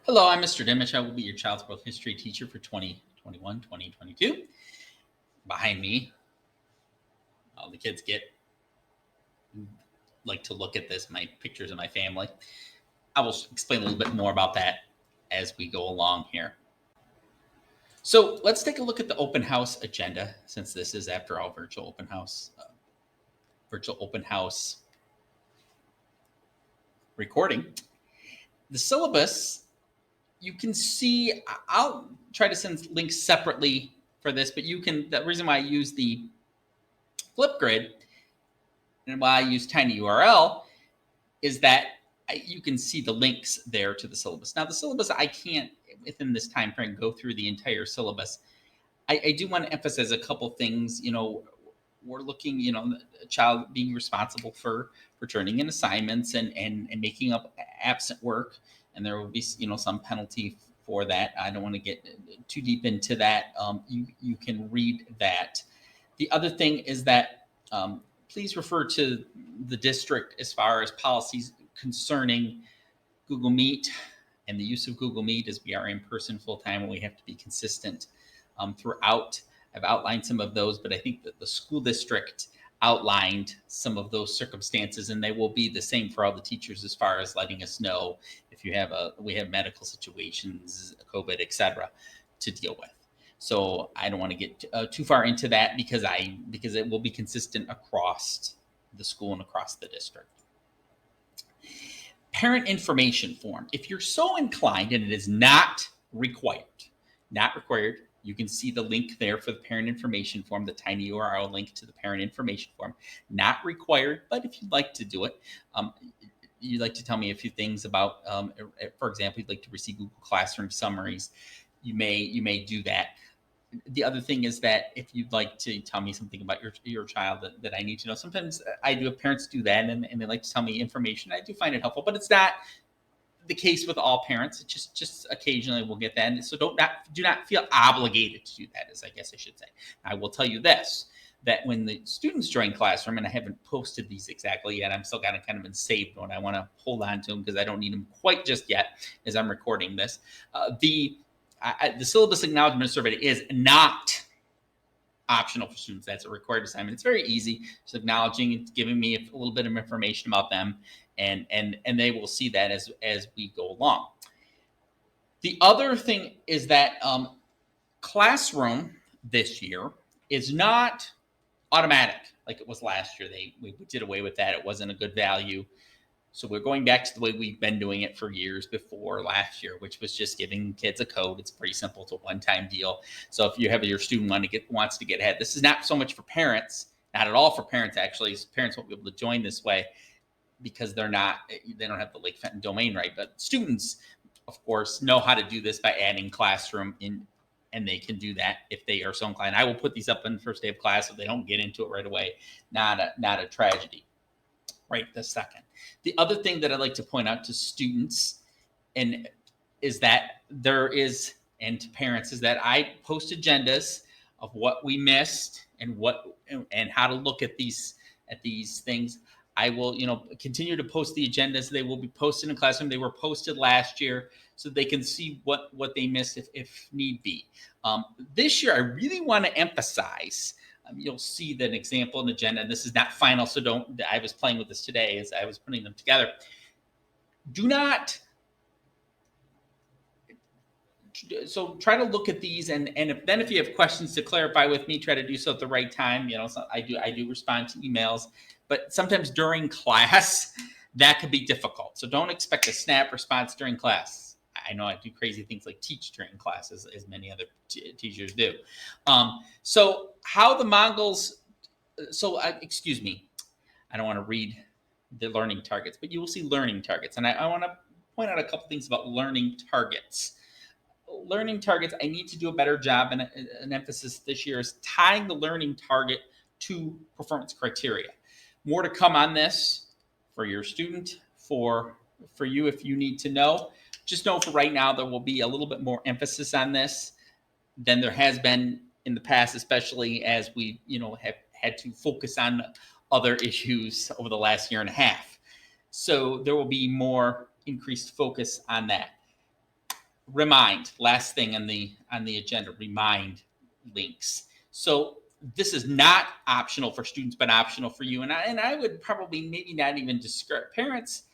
Hello, I'm Mr. Dimmish. I will be your child's world history teacher for 2021, 2022. Behind me, all the kids like to look at this, my pictures of my family. I will explain a little bit more about that as we go along here. So let's take a look at the open house agenda, since this is, after all, virtual open house recording. The syllabus, you can see, I'll try to send links separately for this, but the reason why I use the Flipgrid and why I use tinyURL is that you can see the links there to the syllabus. Now, the syllabus, I can't, within this time frame, go through the entire syllabus. I do want to emphasize a couple things. We're looking, a child being responsible for turning in assignments and making up absent work, and there will be, some penalty for that. I don't want to get too deep into that. You can read that. The other thing is that please refer to the district as far as policies concerning Google Meet and the use of Google Meet, as we are in person full time and we have to be consistent throughout. I've outlined some of those, but I think that the school district outlined some of those circumstances, and they will be the same for all the teachers as far as letting us know if we have medical situations, COVID, etc., to deal with. So I don't want to get too far into that because it will be consistent across the school and across the district. Parent information form. If you're so inclined, and it is not required, you can see the link there for the parent information form, the tinyURL link to the parent information form. Not required, but if you'd like to do it, you'd like to tell me a few things about, for example, you'd like to receive Google Classroom summaries, you may do that. The other thing is that if you'd like to tell me something about your child that I need to know, sometimes I do have parents do that and they like to tell me information. I do find it helpful, but it's not the case with all parents. It's just occasionally we'll get that. And so do not feel obligated to do that, as I guess I should say. I will tell you this, that when the students join Classroom, and I haven't posted these exactly yet, I'm still kind of in saved mode. I want to hold on to them because I don't need them quite just yet as I'm recording this. The syllabus acknowledgement survey is not optional for students. That's a required assignment. It's very easy. Just acknowledging, it's giving me a little bit of information about them, and they will see that as we go along. The other thing is that Classroom this year is not automatic like it was last year. We did away with that. It wasn't a good value. So we're going back to the way we've been doing it for years before last year, which was just giving kids a code. It's pretty simple. It's a one-time deal. So if you have your student wants to get ahead, this is not so much for parents, not at all for parents, actually. Parents won't be able to join this way because they don't have the Lake Fenton domain right. But students, of course, know how to do this by adding Classroom in, and they can do that if they are so inclined. I will put these up on the first day of class if they don't get into it right away. Not a tragedy. Right this second. The other thing that I'd like to point out to students is that and to parents, is that I post agendas of what we missed and how to look at these things. I will, continue to post the agendas. They will be posted in Classroom. They were posted last year, so they can see what they missed if need be. This year, I really want to emphasize. You'll see an example in the agenda, and this is not final, so I was playing with this today as I was putting them together. So try to look at these, and if you have questions to clarify with me, try to do so at the right time. So I do respond to emails, but sometimes during class, that could be difficult. So don't expect a snap response during class. I know I do crazy things like teach during classes, as many other teachers do. So how the Mongols, excuse me, I don't want to read the learning targets, but you will see learning targets. And I want to point out a couple things about learning targets. Learning targets, I need to do a better job, and an emphasis this year is tying the learning target to performance criteria. More to come on this for your student, for you if you need to know. Just know for right now, there will be a little bit more emphasis on this than there has been in the past, especially as we, have had to focus on other issues over the last year and a half. So there will be more increased focus on that. Remind, last thing on the agenda, remind links. So this is not optional for students, but optional for you. And I would probably maybe not even discourage parents.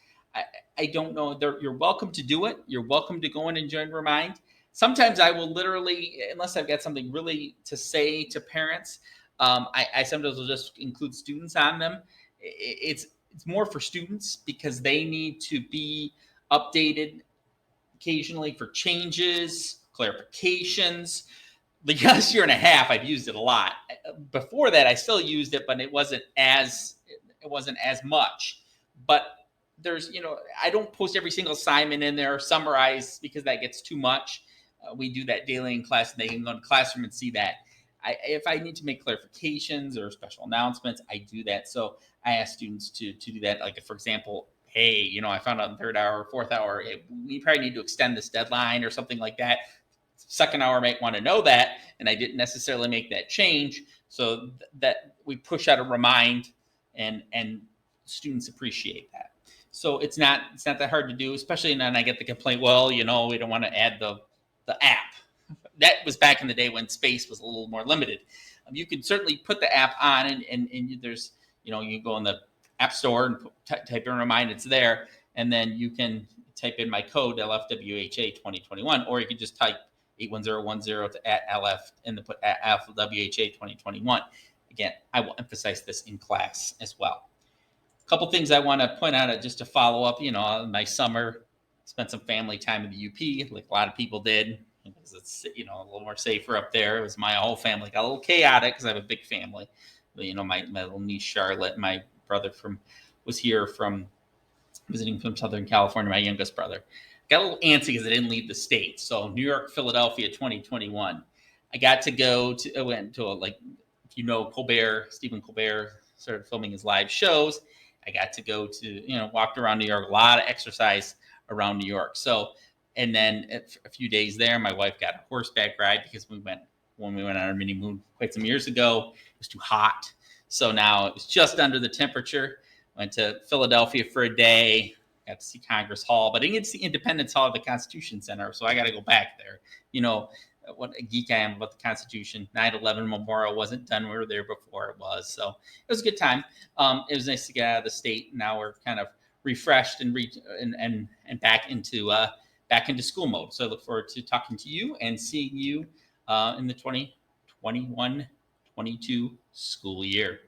I don't know. You're welcome to do it. You're welcome to go in and join Remind. Sometimes I will literally, unless I've got something really to say to parents, I sometimes will just include students on them. It's more for students because they need to be updated occasionally for changes, clarifications. The last year and a half, I've used it a lot. Before that, I still used it, but it wasn't as much. But there's, I don't post every single assignment in there, summarize because that gets too much. We do that daily in class, and they can go to the classroom and see that. If I need to make clarifications or special announcements, I do that. So I ask students to do that. Like, for example, hey, I found out in third hour, fourth hour, we probably need to extend this deadline or something like that. Second hour might want to know that, and I didn't necessarily make that change. So that we push out a remind, and students appreciate that. So it's not that hard to do, especially when I get the complaint, well, we don't want to add the app. That was back in the day when space was a little more limited. You can certainly put the app on, and there's, you go in the App Store and type in Remind, it's there, and then you can type in my code LFWHA 2021, or you can just type 81010 to @LF and then put @LFWHA 2021. Again, I will emphasize this in class as well. A couple things I want to point out just to follow up. My summer, spent some family time in the UP, like a lot of people did, because it's a little more safer up there. It was my whole family. Got a little chaotic because I have a big family. But, my little niece Charlotte, my brother was here from visiting from Southern California. My youngest brother got a little antsy because I didn't leave the state. So New York, Philadelphia, 2021. I got to go to. I went to Colbert, Stephen Colbert started filming his live shows. I got to go to walked around New York, a lot of exercise around New York. So, and then a few days there, my wife got a horseback ride because when we went on our mini moon quite some years ago, it was too hot. So now it was just under the temperature. Went to Philadelphia for a day, got to see Congress Hall, but I didn't get to see Independence Hall at the Constitution Center. So I got to go back there. What a geek I am about the Constitution. 9/11 Memorial wasn't done. We were there before it was. So it was a good time. It was nice to get out of the state. Now we're kind of refreshed and back into school mode. So I look forward to talking to you and seeing you in the 2021-22 school year.